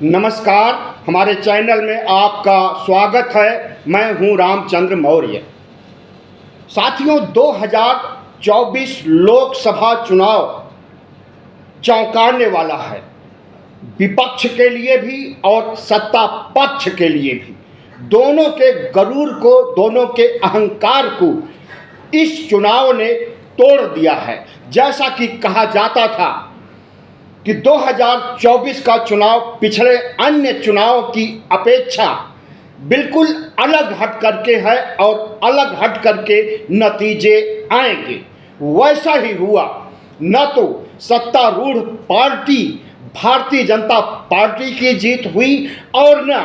नमस्कार, हमारे चैनल में आपका स्वागत है। मैं हूं रामचंद्र मौर्य। साथियों, 2024 लोकसभा चुनाव चौंकाने वाला है, विपक्ष के लिए भी और सत्ता पक्ष के लिए भी। दोनों के गरूर को, दोनों के अहंकार को इस चुनाव ने तोड़ दिया है। जैसा कि कहा जाता था कि 2024 का चुनाव पिछले अन्य चुनाव की अपेक्षा बिल्कुल अलग हट करके है और अलग हट करके नतीजे आएंगे। वैसा ही हुआ। न तो सत्तारूढ़ पार्टी भारतीय जनता पार्टी की जीत हुई और न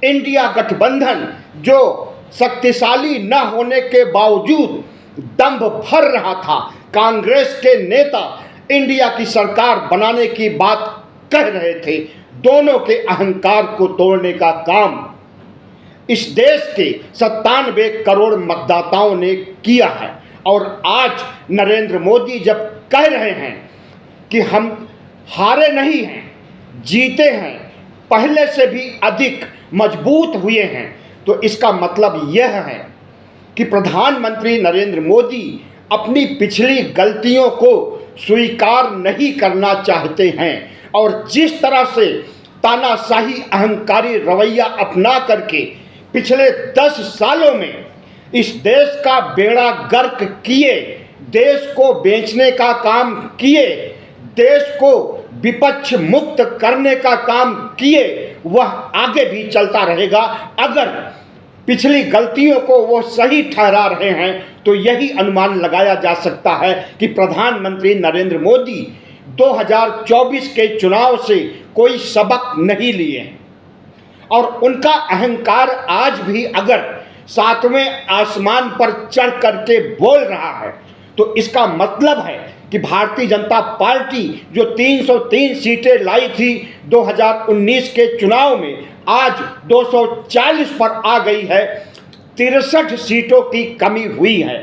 इंडिया गठबंधन, जो शक्तिशाली न होने के बावजूद दंभ भर रहा था। कांग्रेस के नेता इंडिया की सरकार बनाने की बात कह रहे थे। दोनों के अहंकार को तोड़ने का काम इस देश के 97 करोड़ मतदाताओं ने किया है। और आज नरेंद्र मोदी जब कह रहे हैं कि हम हारे नहीं हैं, जीते हैं, पहले से भी अधिक मजबूत हुए हैं, तो इसका मतलब यह है कि प्रधानमंत्री नरेंद्र मोदी अपनी पिछली गलतियों को स्वीकार नहीं करना चाहते हैं। और जिस तरह से तानाशाही अहंकारी रवैया अपना करके पिछले 10 सालों में इस देश का बेड़ा गर्क किए, देश को बेचने का काम किए, देश को विपक्ष मुक्त करने का काम किए, वह आगे भी चलता रहेगा। अगर पिछली गलतियों को वो सही ठहरा रहे हैं तो यही अनुमान लगाया जा सकता है कि प्रधानमंत्री नरेंद्र मोदी 2024 के चुनाव से कोई सबक नहीं लिए हैं। और उनका अहंकार आज भी अगर 7वें आसमान पर चढ़ करके बोल रहा है तो इसका मतलब है कि भारतीय जनता पार्टी जो 303 सीटें लाई थी 2019 के चुनाव में, आज 240 पर आ गई है। 63 सीटों की कमी हुई है।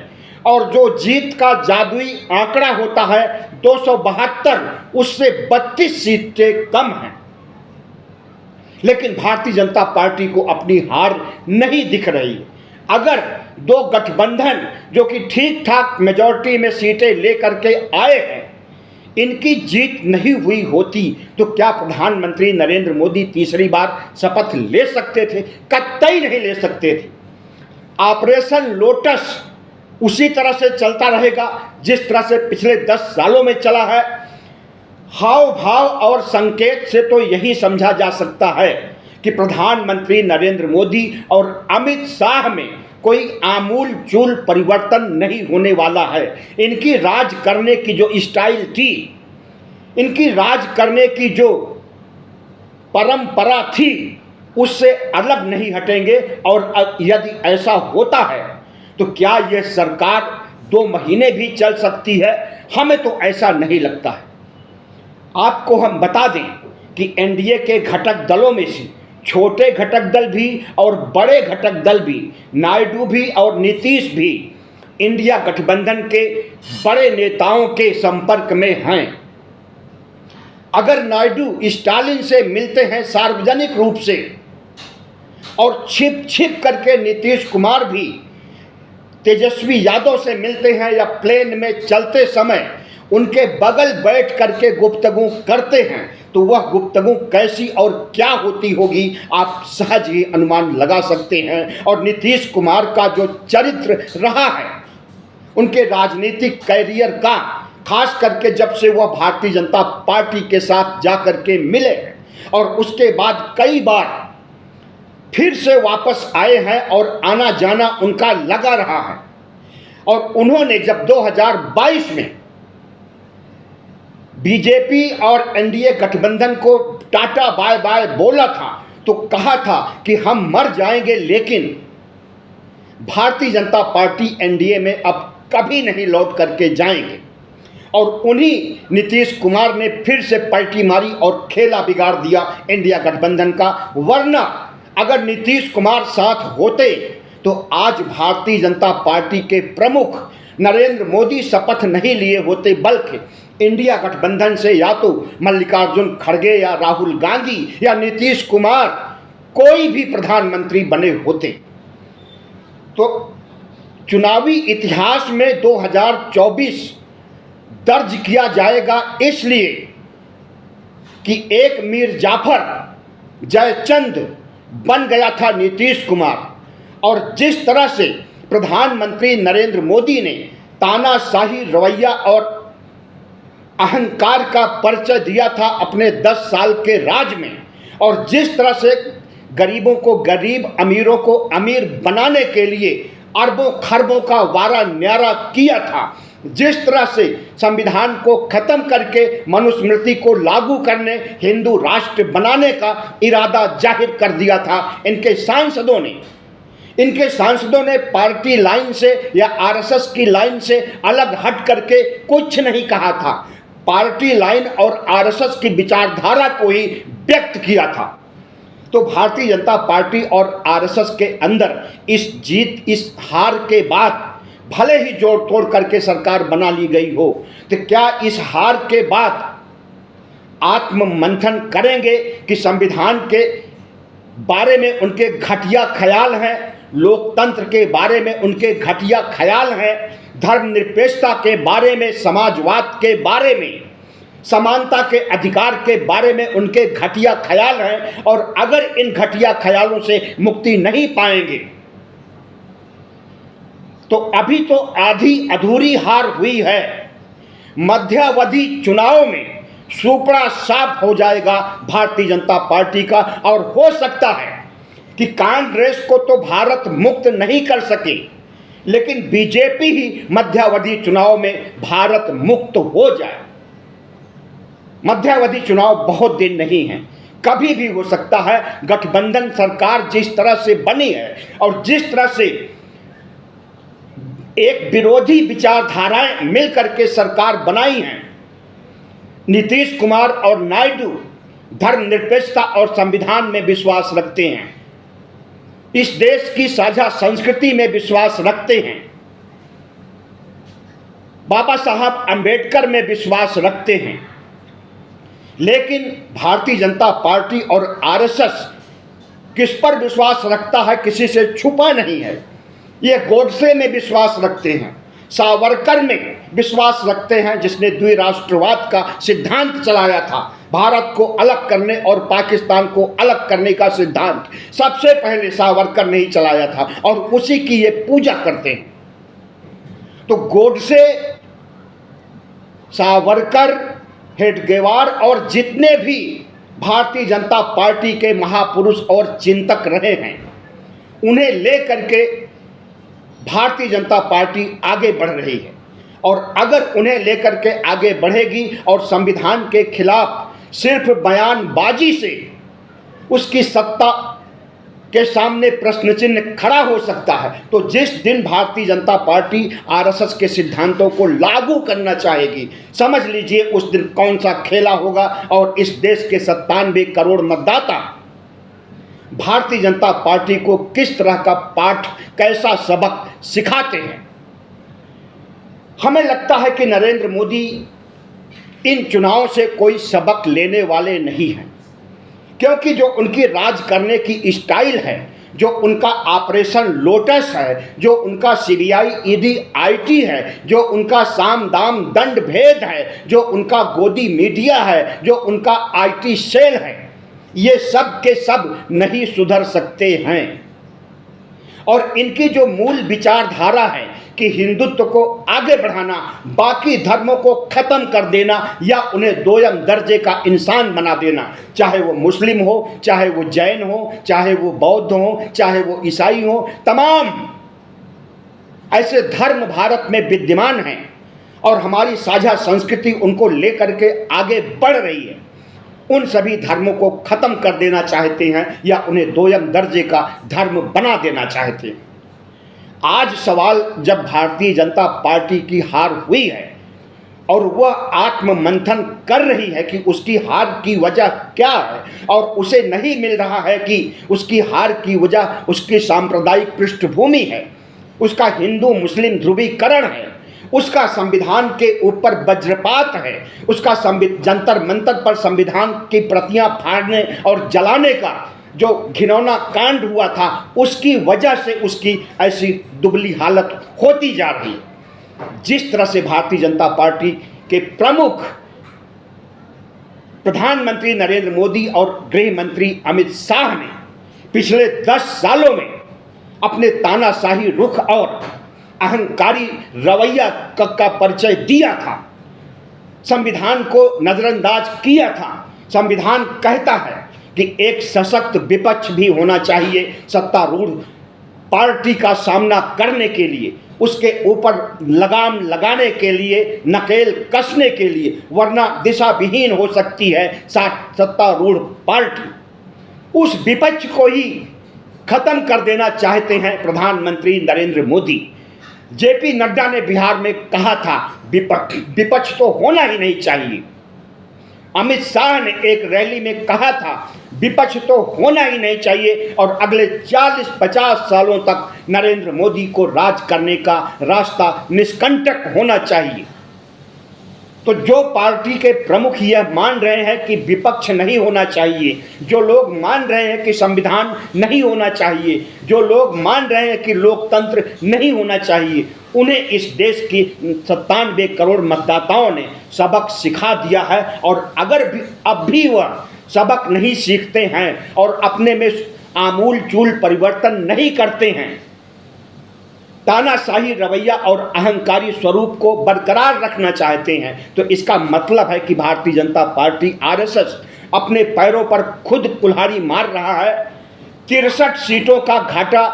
और जो जीत का जादुई आंकड़ा होता है 272, उससे 32 सीटें कम हैं। लेकिन भारतीय जनता पार्टी को अपनी हार नहीं दिख रही। अगर दो गठबंधन जो कि ठीक ठाक मेजॉरिटी में सीटें लेकर के आए हैं, इनकी जीत नहीं हुई होती तो क्या प्रधानमंत्री नरेंद्र मोदी तीसरी बार शपथ ले सकते थे? कतई नहीं ले सकते थे। ऑपरेशन लोटस उसी तरह से चलता रहेगा जिस तरह से पिछले 10 सालों में चला है। हाव भाव और संकेत से तो यही समझा जा सकता है कि प्रधानमंत्री नरेंद्र मोदी और अमित शाह में कोई आमूल चूल परिवर्तन नहीं होने वाला है। इनकी राज करने की जो स्टाइल थी, इनकी राज करने की जो परंपरा थी, उससे अलग नहीं हटेंगे। और यदि ऐसा होता है तो क्या यह सरकार 2 महीने भी चल सकती है? हमें तो ऐसा नहीं लगता है। आपको हम बता दें कि एनडीए के घटक दलों में से छोटे घटक दल भी और बड़े घटक दल भी, नायडू भी और नीतीश भी इंडिया गठबंधन के बड़े नेताओं के संपर्क में हैं। अगर नायडू स्टालिन से मिलते हैं सार्वजनिक रूप से और छिप छिप करके नीतीश कुमार भी तेजस्वी यादव से मिलते हैं या प्लेन में चलते समय उनके बगल बैठ करके गुफ्तगू करते हैं, तो वह गुफ्तगू कैसी और क्या होती होगी आप सहज ही अनुमान लगा सकते हैं। और नीतीश कुमार का जो चरित्र रहा है उनके राजनीतिक कैरियर का, खास करके जब से वह भारतीय जनता पार्टी के साथ जाकर के मिले और उसके बाद कई बार फिर से वापस आए हैं और आना जाना उनका लगा रहा है। और उन्होंने जब 2022 में बीजेपी और एनडीए गठबंधन को टाटा बाय बाय बोला था तो कहा था कि हम मर जाएंगे लेकिन भारतीय जनता पार्टी एनडीए में अब कभी नहीं लौट करके जाएंगे। और उन्हीं नीतीश कुमार ने फिर से पलटी मारी और खेला बिगाड़ दिया इंडिया गठबंधन का। वरना अगर नीतीश कुमार साथ होते तो आज भारतीय जनता पार्टी के प्रमुख नरेंद्र मोदी शपथ नहीं लिए होते, बल्कि इंडिया गठबंधन से या तो मल्लिकार्जुन खड़गे या राहुल गांधी या नीतीश कुमार कोई भी प्रधानमंत्री बने होते तो चुनावी इतिहास में 2024 दर्ज किया जाएगा, इसलिए कि एक मीर जाफर जयचंद बन गया था नीतीश कुमार, और जिस तरह से प्रधानमंत्री नरेंद्र मोदी ने तानाशाही रवैया और अहंकार का परिचय दिया था अपने 10 साल के राज में, और जिस तरह से गरीबों को गरीब, अमीरों को अमीर बनाने के लिए अरबों खरबों का वारा न्यारा किया था, जिस तरह से संविधान को खत्म करके मनुस्मृति को लागू करने, हिंदू राष्ट्र बनाने का इरादा जाहिर कर दिया था, इनके सांसदों ने पार्टी लाइन से या आरएसएस की लाइन से अलग हट करके कुछ नहीं कहा था। पार्टी लाइन और आरएसएस की विचारधारा को ही व्यक्त किया था। तो भारतीय जनता पार्टी और आरएसएस के अंदर इस हार के बाद भले ही जोड़ तोड़ करके सरकार बना ली गई हो, तो क्या इस हार के बाद आत्ममंथन करेंगे कि संविधान के बारे में उनके घटिया ख्याल हैं, लोकतंत्र के बारे में उनके घटिया ख्याल हैं, धर्मनिरपेक्षता के बारे में, समाजवाद के बारे में, समानता के अधिकार के बारे में उनके घटिया ख्याल हैं, और अगर इन घटिया ख्यालों से मुक्ति नहीं पाएंगे तो अभी तो आधी अधूरी हार हुई है। मध्यावधि चुनाव में सुपड़ा साफ हो जाएगा भारतीय जनता पार्टी का, और हो सकता है कि कांग्रेस को तो भारत मुक्त नहीं कर सके, लेकिन बीजेपी ही मध्यावधि चुनाव में भारत मुक्त हो जाए। मध्यावधि चुनाव बहुत दिन नहीं है, कभी भी हो सकता है। गठबंधन सरकार जिस तरह से बनी है और जिस तरह से एक विरोधी विचारधाराएं मिलकर के सरकार बनाई हैं, नीतीश कुमार और नायडू धर्मनिरपेक्षता और संविधान में विश्वास रखते हैं, इस देश की साझा संस्कृति में विश्वास रखते हैं, बाबा साहब अंबेडकर में विश्वास रखते हैं। लेकिन भारतीय जनता पार्टी और आरएसएस किस पर विश्वास रखता है, किसी से छुपा नहीं है। ये गोडसे में विश्वास रखते हैं, सावरकर में विश्वास रखते हैं, जिसने द्विराष्ट्रवाद का सिद्धांत चलाया था, भारत को अलग करने और पाकिस्तान को अलग करने का सिद्धांत सबसे पहले सावरकर ने ही चलाया था, और उसी की ये पूजा करते हैं। तो गोडसे, सावरकर, हेडगेवार और जितने भी भारतीय जनता पार्टी के महापुरुष और चिंतक रहे हैं, उन्हें लेकर के भारतीय जनता पार्टी आगे बढ़ रही है। और अगर उन्हें लेकर के आगे बढ़ेगी और संविधान के खिलाफ सिर्फ बयानबाजी से उसकी सत्ता के सामने प्रश्न चिन्ह खड़ा हो सकता है, तो जिस दिन भारतीय जनता पार्टी आरएसएस के सिद्धांतों को लागू करना चाहेगी, समझ लीजिए उस दिन कौन सा खेला होगा। और इस देश के 97 करोड़ मतदाता भारतीय जनता पार्टी को किस तरह का पाठ, कैसा सबक सिखाते हैं। हमें लगता है कि नरेंद्र मोदी इन चुनावों से कोई सबक लेने वाले नहीं हैं, क्योंकि जो उनकी राज करने की स्टाइल है, जो उनका ऑपरेशन लोटस है, जो उनका सीबीआई ईडी आईटी है, जो उनका साम दाम दंड भेद है, जो उनका गोदी मीडिया है, जो उनका आईटी सेल है, ये सब के सब नहीं सुधर सकते हैं। और इनकी जो मूल विचारधारा है कि हिंदुत्व को आगे बढ़ाना, बाकी धर्मों को खत्म कर देना या उन्हें दोयम दर्जे का इंसान बना देना, चाहे वो मुस्लिम हो, चाहे वो जैन हो, चाहे वो बौद्ध हो, चाहे वो ईसाई हो, तमाम ऐसे धर्म भारत में विद्यमान हैं और हमारी साझा संस्कृति उनको लेकर के आगे बढ़ रही है। उन सभी धर्मों को खत्म कर देना चाहते हैं या उन्हें दोयम दर्जे का धर्म बना देना चाहते हैं। आज सवाल जब भारतीय जनता पार्टी की हार हुई है और वह आत्ममंथन कर रही है कि उसकी हार की वजह क्या है, और उसे नहीं मिल रहा है कि उसकी हार की वजह उसकी सांप्रदायिक पृष्ठभूमि है, उसका हिंदू मुस्लिम ध्रुवीकरण है, उसका संविधान के ऊपर वज्रपात है, उसका जंतर मंतर पर संविधान की प्रतियां फाड़ने और जलाने का जो घिनौना कांड हुआ था, उसकी वजह से उसकी ऐसी दुबली हालत होती जा रही है। जिस तरह से भारतीय जनता पार्टी के प्रमुख प्रधानमंत्री नरेंद्र मोदी और गृह मंत्री अमित शाह ने पिछले 10 सालों में अपने तानाशाही रुख और अहंकारी रवैया का परिचय दिया था, संविधान को नजरअंदाज किया था। संविधान कहता है कि एक सशक्त विपक्ष भी होना चाहिए सत्तारूढ़ पार्टी का सामना करने के लिए, उसके ऊपर लगाम लगाने के लिए, नकेल कसने के लिए, वरना दिशा विहीन हो सकती है सत्तारूढ़ पार्टी। उस विपक्ष को ही खत्म कर देना चाहते हैं प्रधानमंत्री नरेंद्र मोदी। जेपी नड्डा ने बिहार में कहा था विपक्ष तो होना ही नहीं चाहिए। अमित शाह ने एक रैली में कहा था विपक्ष तो होना ही नहीं चाहिए और अगले 40-50 सालों तक नरेंद्र मोदी को राज करने का रास्ता निष्कंटक होना चाहिए। तो जो पार्टी के प्रमुख यह मान रहे हैं कि विपक्ष नहीं होना चाहिए, जो लोग मान रहे हैं कि संविधान नहीं होना चाहिए, जो लोग मान रहे हैं कि लोकतंत्र नहीं होना चाहिए, उन्हें इस देश की 97 करोड़ मतदाताओं ने सबक सिखा दिया है। और अगर भी अब भी वह सबक नहीं सीखते हैं और अपने में आमूल चूल परिवर्तन नहीं करते हैं, तानाशाही रवैया और अहंकारी स्वरूप को बरकरार रखना चाहते हैं, तो इसका मतलब है कि भारतीय जनता पार्टी आरएसएस अपने पैरों पर खुद कुल्हाड़ी मार रहा है। 63 सीटों का घाटा,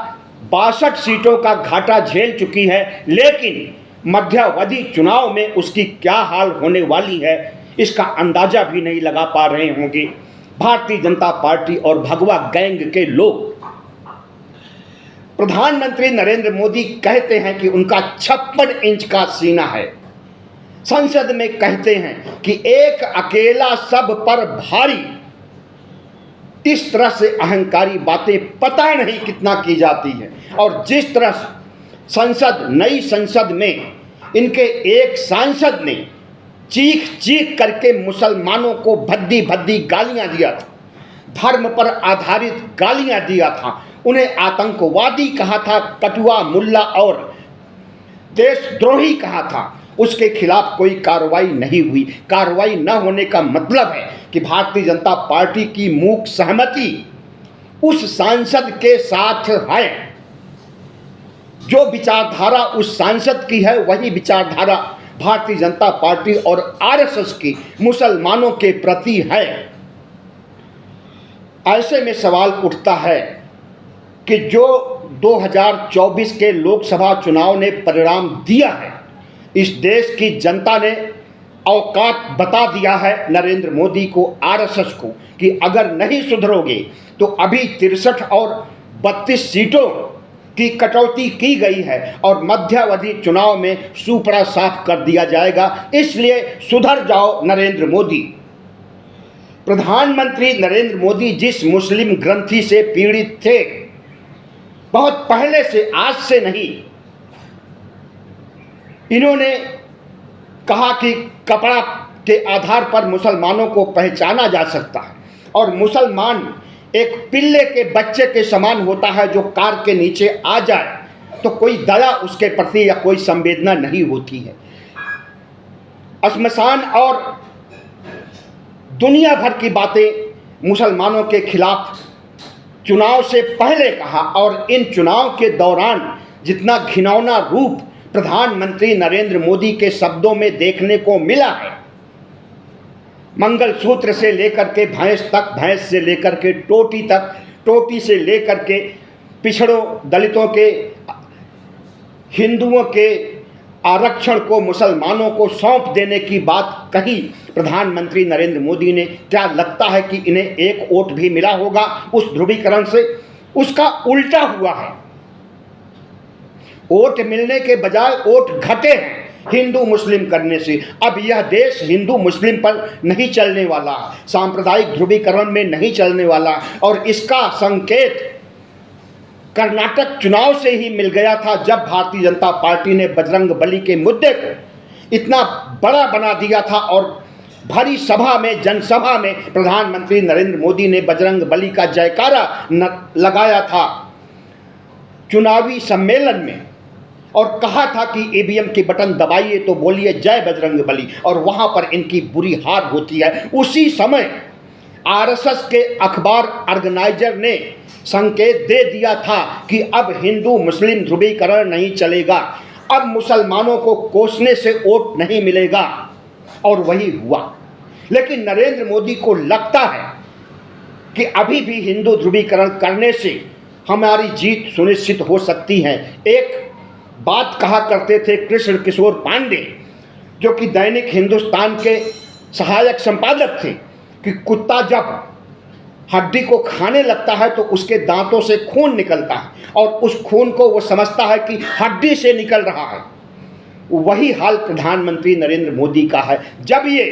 62 सीटों का घाटा झेल चुकी है, लेकिन मध्यावधि चुनाव में उसकी क्या हाल होने वाली है इसका अंदाजा भी नहीं लगा पा रहे होंगे भारतीय जनता पार्टी और भगवा गैंग के लोग। प्रधानमंत्री नरेंद्र मोदी कहते हैं कि उनका 56 इंच का सीना है। संसद में कहते हैं कि एक अकेला सब पर भारी। इस तरह से अहंकारी बातें पता नहीं कितना की जाती है। और जिस तरह नई संसद में इनके एक सांसद ने चीख चीख करके मुसलमानों को भद्दी भद्दी गालियां दिया था, धर्म पर आधारित गालियां दिया था, उन्हें आतंकवादी कहा था, कटुआ मुल्ला और देशद्रोही कहा था, उसके खिलाफ कोई कार्रवाई नहीं हुई। कार्रवाई न होने का मतलब है कि भारतीय जनता पार्टी की मूक सहमति उस सांसद के साथ है। जो विचारधारा उस सांसद की है वही विचारधारा भारतीय जनता पार्टी और आरएसएस की मुसलमानों के प्रति है। ऐसे में सवाल उठता है कि जो 2024 के लोकसभा चुनाव ने परिणाम दिया है, इस देश की जनता ने औकात बता दिया है नरेंद्र मोदी को, आरएसएस को, कि अगर नहीं सुधरोगे तो अभी 63 और 32 सीटों की कटौती की गई है और मध्यावधि चुनाव में सुपड़ा साफ कर दिया जाएगा। इसलिए सुधर जाओ नरेंद्र मोदी। प्रधानमंत्री नरेंद्र मोदी जिस मुस्लिम ग्रंथि से पीड़ित थे, बहुत पहले से, आज से नहीं, इन्होंने कहा कि कपड़ा के आधार पर मुसलमानों को पहचाना जा सकता है और मुसलमान एक पिल्ले के बच्चे के समान होता है जो कार के नीचे आ जाए तो कोई दया उसके प्रति या कोई संवेदना नहीं होती है। श्मशान और दुनिया भर की बातें मुसलमानों के खिलाफ चुनाव से पहले कहा और इन चुनाव के दौरान जितना घिनौना रूप प्रधानमंत्री नरेंद्र मोदी के शब्दों में देखने को मिला है, मंगलसूत्र से लेकर के भैंस तक, भैंस से लेकर के टोटी तक, टोटी से लेकर के पिछड़ों, दलितों के, हिंदुओं के आरक्षण को मुसलमानों को सौंप देने की बात कही प्रधानमंत्री नरेंद्र मोदी ने। क्या लगता है कि इन्हें एक वोट भी मिला होगा उस ध्रुवीकरण से? उसका उल्टा हुआ है। वोट मिलने के बजाय वोट घटे हैं हिंदू मुस्लिम करने से। अब यह देश हिंदू मुस्लिम पर नहीं चलने वाला, सांप्रदायिक ध्रुवीकरण में नहीं चलने वाला और इसका संकेत कर्नाटक चुनाव से ही मिल गया था, जब भारतीय जनता पार्टी ने बजरंग बली के मुद्दे को इतना बड़ा बना दिया था और भरी सभा में, जनसभा में प्रधानमंत्री नरेंद्र मोदी ने बजरंग बली का जयकारा लगाया था चुनावी सम्मेलन में और कहा था कि ईवीएम की बटन दबाइए तो बोलिए जय बजरंग बली, और वहां पर इनकी बुरी हार होती है। उसी समय आरएसएस के अखबार ऑर्गेनाइजर ने संकेत दे दिया था कि अब हिंदू मुस्लिम ध्रुवीकरण नहीं चलेगा, अब मुसलमानों को कोसने से वोट नहीं मिलेगा, और वही हुआ। लेकिन नरेंद्र मोदी को लगता है कि अभी भी हिंदू ध्रुवीकरण करने से हमारी जीत सुनिश्चित हो सकती है। एक बात कहा करते थे कृष्ण किशोर पांडे, जो कि दैनिक हिंदुस्तान के सहायक संपादक थे, कि कुत्ता जब हड्डी को खाने लगता है तो उसके दांतों से खून निकलता है और उस खून को वो समझता है कि हड्डी से निकल रहा है। वही हाल प्रधानमंत्री नरेंद्र मोदी का है। जब ये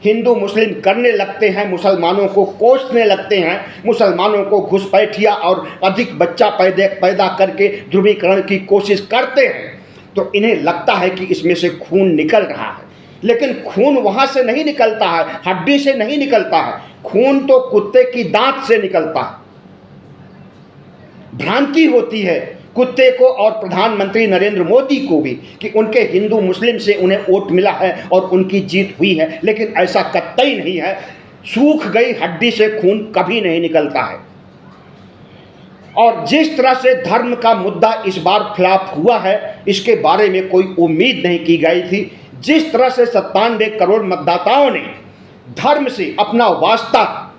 हिंदू मुस्लिम करने लगते हैं, मुसलमानों को कोसने लगते हैं, मुसलमानों को घुसपैठिया और अधिक बच्चा पैदा करके ध्रुवीकरण की कोशिश करते हैं, तो इन्हें लगता है कि इसमें से खून निकल रहा है। लेकिन खून वहाँ से नहीं निकलता है, हड्डी से नहीं निकलता है, खून तो कुत्ते की दांत से निकलता है। भ्रांति होती है कुत्ते को और प्रधानमंत्री नरेंद्र मोदी को भी कि उनके हिंदू मुस्लिम से उन्हें वोट मिला है और उनकी जीत हुई है, लेकिन ऐसा कतई नहीं है। सूख गई हड्डी से खून कभी नहीं निकलता है। और जिस तरह से धर्म का मुद्दा इस बार फ्लॉप हुआ है, इसके बारे में कोई उम्मीद नहीं की गई थी। जिस तरह से 97 करोड़ मतदाताओं ने धर्म से अपना वास्ता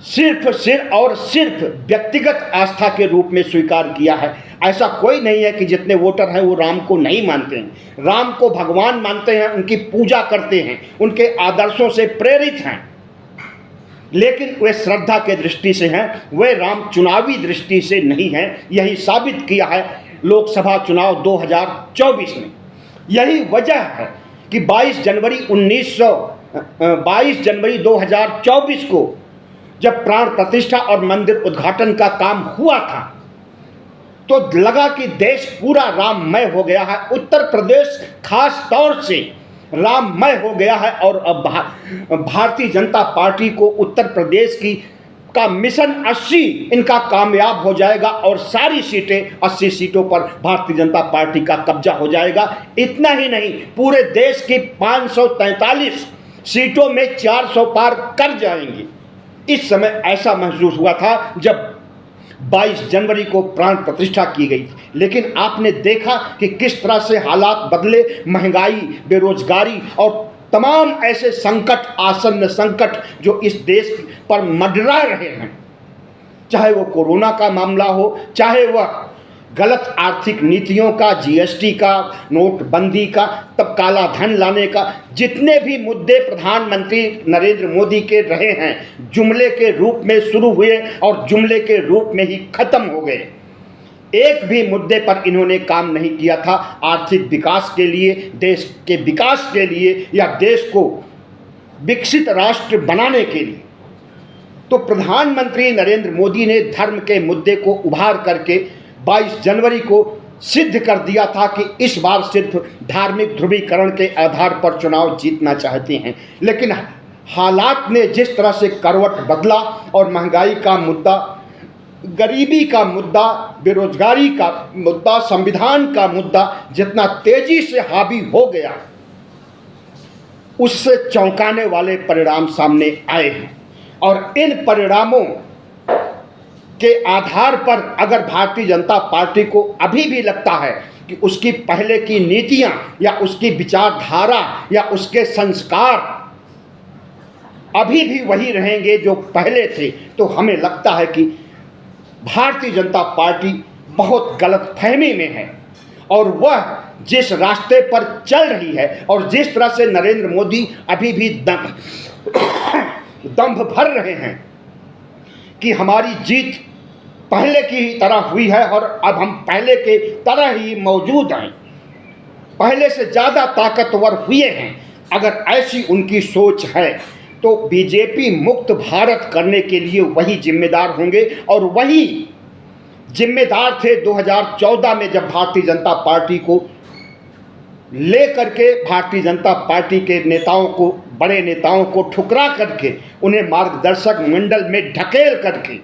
सिर्फ और सिर्फ व्यक्तिगत आस्था के रूप में स्वीकार किया है। ऐसा कोई नहीं है कि जितने वोटर हैं वो राम को नहीं मानते हैं, राम को भगवान मानते हैं, उनकी पूजा करते हैं, उनके आदर्शों से प्रेरित हैं, लेकिन वे श्रद्धा के दृष्टि से हैं, वे राम चुनावी दृष्टि से नहीं हैं। यही साबित किया है लोकसभा चुनाव 2024 में। यही वजह है कि 22 जनवरी 2024 को जब प्राण प्रतिष्ठा और मंदिर उद्घाटन का काम हुआ था, तो लगा कि देश पूरा राममय हो गया है। उत्तर प्रदेश खास तौर से राममय हो गया है और अब भारतीय जनता पार्टी को उत्तर प्रदेश का मिशन 80 इनका कामयाब हो जाएगा और सारी सीटें 80 सीटों पर भारतीय जनता पार्टी का कब्जा हो जाएगा। इतना ही नहीं, पूरे देश की 543 सीटों में 400 पार कर जाएंगी। इस समय ऐसा महसूस हुआ था जब 22 जनवरी को प्राण प्रतिष्ठा की गई। लेकिन आपने देखा कि किस तरह से हालात बदले, महंगाई, बेरोजगारी और तमाम ऐसे संकट, आसन्न संकट जो इस देश पर मंडरा रहे हैं, चाहे वो कोरोना का मामला हो, चाहे वह गलत आर्थिक नीतियों का, जीएसटी का, नोटबंदी का, तब काला धन लाने का, जितने भी मुद्दे प्रधानमंत्री नरेंद्र मोदी के रहे हैं, जुमले के रूप में शुरू हुए और जुमले के रूप में ही खत्म हो गए। एक भी मुद्दे पर इन्होंने काम नहीं किया था आर्थिक विकास के लिए, देश के विकास के लिए या देश को विकसित राष्ट्र बनाने के लिए। तो प्रधानमंत्री नरेंद्र मोदी ने धर्म के मुद्दे को उभार करके 22 जनवरी को सिद्ध कर दिया था कि इस बार सिर्फ धार्मिक ध्रुवीकरण के आधार पर चुनाव जीतना चाहते हैं। लेकिन हालात ने जिस तरह से करवट बदला और महंगाई का मुद्दा, गरीबी का मुद्दा, बेरोजगारी का मुद्दा, संविधान का मुद्दा जितना तेजी से हावी हो गया, उससे चौंकाने वाले परिणाम सामने आए हैं। और इन परिणामों के आधार पर अगर भारतीय जनता पार्टी को अभी भी लगता है कि उसकी पहले की नीतियां या उसकी विचारधारा या उसके संस्कार अभी भी वही रहेंगे जो पहले थे, तो हमें लगता है कि भारतीय जनता पार्टी बहुत गलतफहमी में है और वह जिस रास्ते पर चल रही है और जिस तरह से नरेंद्र मोदी अभी भी दंभ भर रहे हैं कि हमारी जीत पहले की तरह हुई है और अब हम पहले के तरह ही मौजूद हैं, पहले से ज़्यादा ताकतवर हुए हैं। अगर ऐसी उनकी सोच है तो बीजेपी मुक्त भारत करने के लिए वही जिम्मेदार होंगे और वही जिम्मेदार थे 2014 में, जब भारतीय जनता पार्टी को ले करके भारतीय जनता पार्टी के नेताओं को, बड़े नेताओं को ठुकरा करके उन्हें मार्गदर्शक मंडल में ढकेल करके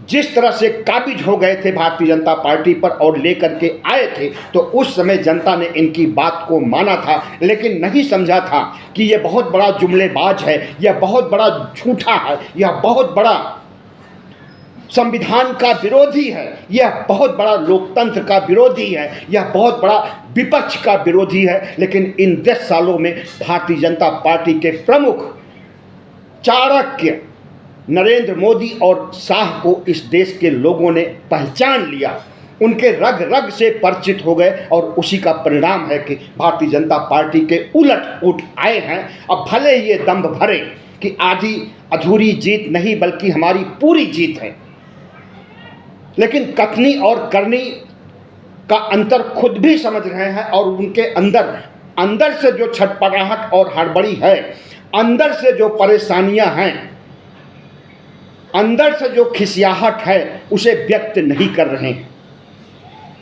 जिस तरह से काबिज हो गए थे भारतीय जनता पार्टी पर और लेकर के आए थे, तो उस समय जनता ने इनकी बात को माना था, लेकिन नहीं समझा था कि यह बहुत बड़ा जुमलेबाज है, यह बहुत बड़ा झूठा है, यह बहुत बड़ा संविधान का विरोधी है, यह बहुत बड़ा लोकतंत्र का विरोधी है, यह बहुत बड़ा विपक्ष का विरोधी है। लेकिन इन 10 सालों में भारतीय जनता पार्टी के प्रमुख चाणक्य नरेंद्र मोदी और शाह को इस देश के लोगों ने पहचान लिया, उनके रग रग से परिचित हो गए, और उसी का परिणाम है कि भारतीय जनता पार्टी के उलट उठ आए हैं। अब भले ये दंभ भरे कि आधी अधूरी जीत नहीं बल्कि हमारी पूरी जीत है, लेकिन कथनी और करनी का अंतर खुद भी समझ रहे हैं, और उनके अंदर से जो छटपटाहट और हड़बड़ी है, अंदर से जो परेशानियां हैं, अंदर से जो खिसियाहट है, उसे व्यक्त नहीं कर रहे हैं।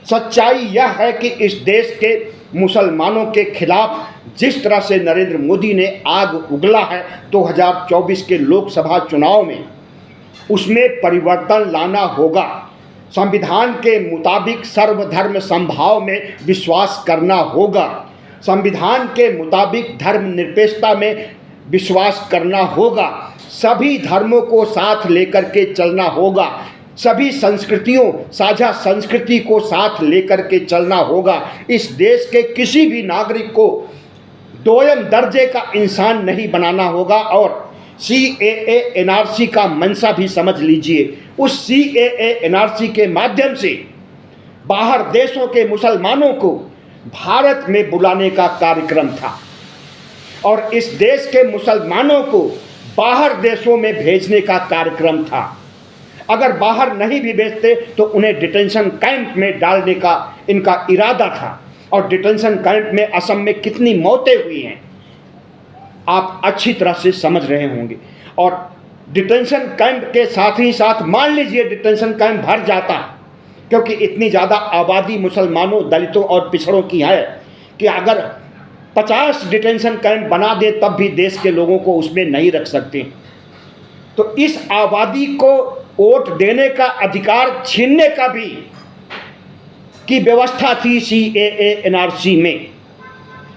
सच्चाई यह है कि इस देश के मुसलमानों के खिलाफ जिस तरह से नरेंद्र मोदी ने आग उगला है 2024 के लोकसभा चुनाव में, उसमें परिवर्तन लाना होगा। संविधान के मुताबिक सर्वधर्म समभाव में विश्वास करना होगा, संविधान के मुताबिक धर्मनिरपेक्षता में विश्वास करना होगा, सभी धर्मों को साथ लेकर के चलना होगा, सभी संस्कृतियों, साझा संस्कृति को साथ लेकर के चलना होगा। इस देश के किसी भी नागरिक को दोयम दर्जे का इंसान नहीं बनाना होगा। और CAA NRC का मंशा भी समझ लीजिए, उस CAA NRC के माध्यम से बाहर देशों के मुसलमानों को भारत में बुलाने का कार्यक्रम था, और इस देश के मुसलमानों को बाहर देशों में भेजने का कार्यक्रम था। अगर बाहर नहीं भी भेजते तो उन्हें डिटेंशन कैंप में डालने का इनका इरादा था, और डिटेंशन कैंप में असम में कितनी मौतें हुई हैं आप अच्छी तरह से समझ रहे होंगे। और डिटेंशन कैंप के साथ ही साथ मान लीजिए डिटेंशन कैंप भर जाता, क्योंकि इतनी ज़्यादा आबादी मुसलमानों, दलितों और पिछड़ों की है कि अगर 50 डिटेंशन कैंप बना दे तब भी देश के लोगों को उसमें नहीं रख सकते। तो इस आबादी को वोट देने का अधिकार छीनने का भी की व्यवस्था थी CAA NRC में।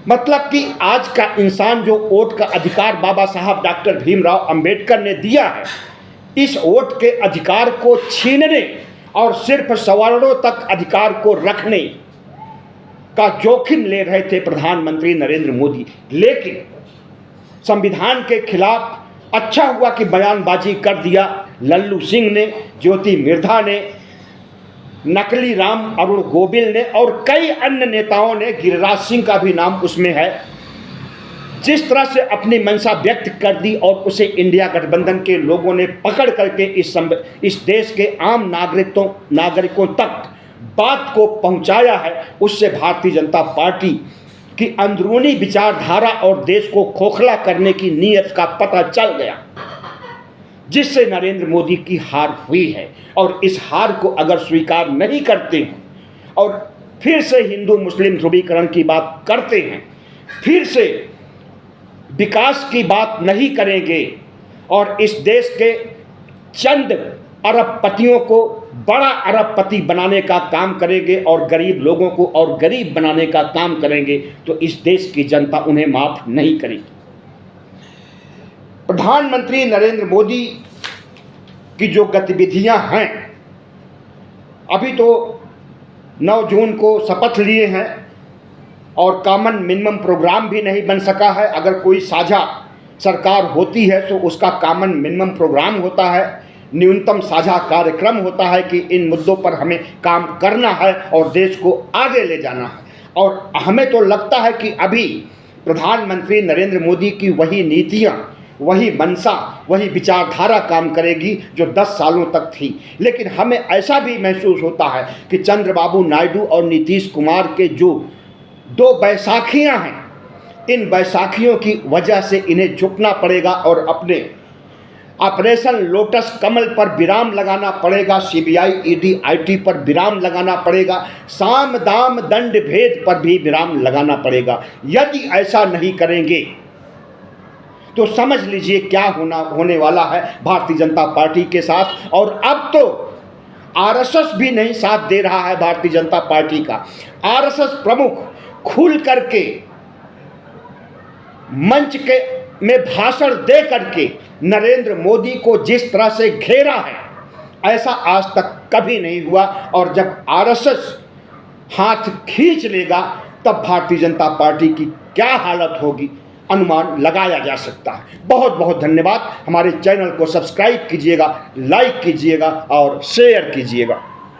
मतलब कि आज का इंसान जो वोट का अधिकार बाबा साहब डॉक्टर भीमराव अंबेडकर ने दिया है, इस वोट के अधिकार को छीनने और सिर्फ सवर्णों तक अधिकार को रखने का जोखिम ले रहे थे प्रधानमंत्री नरेंद्र मोदी। लेकिन संविधान के खिलाफ अच्छा हुआ कि बयानबाजी कर दिया लल्लू सिंह ने, ज्योति मिर्धा ने, नकली राम अरुण गोविल ने और कई अन्य नेताओं ने, गिरिराज सिंह का भी नाम उसमें है, जिस तरह से अपनी मंशा व्यक्त कर दी और उसे इंडिया गठबंधन के लोगों ने पकड़ करके इस देश के आम नागरिकों तक बात को पहुंचाया है, उससे भारतीय जनता पार्टी की अंदरूनी विचारधारा और देश को खोखला करने की नीयत का पता चल गया, जिससे नरेंद्र मोदी की हार हुई है। और इस हार को अगर स्वीकार नहीं करते हैं और फिर से हिंदू मुस्लिम ध्रुवीकरण की बात करते हैं, फिर से विकास की बात नहीं करेंगे और इस देश के चंद अरबपतियों को बड़ा अरबपति बनाने का काम करेंगे और गरीब लोगों को और गरीब बनाने का काम करेंगे, तो इस देश की जनता उन्हें माफ नहीं करेगी। प्रधानमंत्री नरेंद्र मोदी की जो गतिविधियां हैं, अभी तो 9 जून को शपथ लिए हैं और कॉमन मिनिमम प्रोग्राम भी नहीं बन सका है। अगर कोई साझा सरकार होती है तो उसका कॉमन मिनिमम प्रोग्राम होता है, न्यूनतम साझा कार्यक्रम होता है कि इन मुद्दों पर हमें काम करना है और देश को आगे ले जाना है। और हमें तो लगता है कि अभी प्रधानमंत्री नरेंद्र मोदी की वही नीतियां, वही मंशा, वही विचारधारा काम करेगी जो 10 सालों तक थी। लेकिन हमें ऐसा भी महसूस होता है कि चंद्रबाबू नायडू और नीतीश कुमार के जो 2 बैसाखियां हैं, इन बैसाखियों की वजह से इन्हें झुकना पड़ेगा और अपने ऑपरेशन लोटस कमल पर विराम लगाना पड़ेगा, सीबीआई ईडी आईटी पर विराम लगाना पड़ेगा, साम दाम दंड भेद पर भी विराम लगाना पड़ेगा। यदि ऐसा नहीं करेंगे तो समझ लीजिए क्या होने वाला है भारतीय जनता पार्टी के साथ। और अब तो आरएसएस भी नहीं साथ दे रहा है भारतीय जनता पार्टी का। आरएसएस प्रमुख खुल करके मंच के में भाषण दे करके नरेंद्र मोदी को जिस तरह से घेरा है, ऐसा आज तक कभी नहीं हुआ। और जब आरएसएस हाथ खींच लेगा तब भारतीय जनता पार्टी की क्या हालत होगी अनुमान लगाया जा सकता है। बहुत बहुत धन्यवाद। हमारे चैनल को सब्सक्राइब कीजिएगा, लाइक कीजिएगा और शेयर कीजिएगा।